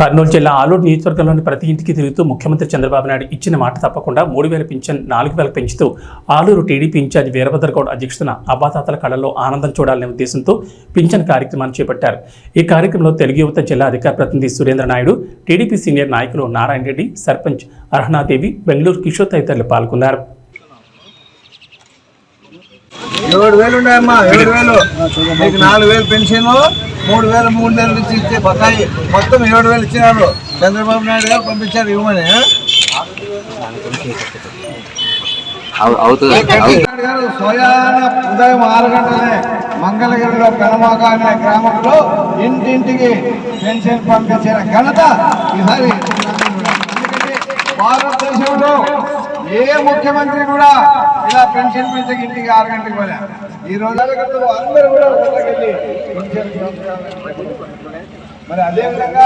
కర్నూలు జిల్లా ఆలూరు నియోజకవర్గంలోని ప్రతి ఇంటికి తిరుగుతూ ముఖ్యమంత్రి చంద్రబాబు నాయుడు ఇచ్చిన మాట తప్పకుండా 3,000 పింఛన్ 4,000 పెంచుతూ ఆలూరు టీడీపీ ఇన్ఛార్జి వీరభద్రగౌడ్ అధ్యక్షతన అవ్వాతాతల కళల్లో ఆనందం చూడాలనే ఉద్దేశంతో పింఛన్ కార్యక్రమాన్ని చేపట్టారు. ఈ కార్యక్రమంలో తెలుగు యువత జిల్లా అధికార ప్రతినిధి సురేంద్ర నాయుడు, టీడీపీ సీనియర్ నాయకులు నారాయణ రెడ్డి, సర్పంచ్ అర్హనాదేవి, బెంగళూరు కిషోర్ తదితరులు పాల్గొన్నారు. 7,000 ఉన్నాయమ్మా, 7,000 మీకు 4,000 పెన్షన్, 3,000 3 నెలల నుంచి ఇచ్చే బకాయి మొత్తం 7,000 ఇచ్చినారు. చంద్రబాబు నాయుడు గారు పంపించారు ఇవ్వమని. స్వయాన ఉదయం 6 గంటలే మంగళగిరిలో పెనమాక అనే గ్రామంలో ఇంటింటికి పెన్షన్ పంపించిన ఘనత ఈసారి. భారతదేశంలో ఏ ముఖ్యమంత్రి కూడా ఇలా పెన్షన్ పెంచక ఇంటికి 6 గంటలకు పోలే. ఈ రోజు అందరూ కూడా మరి అదేవిధంగా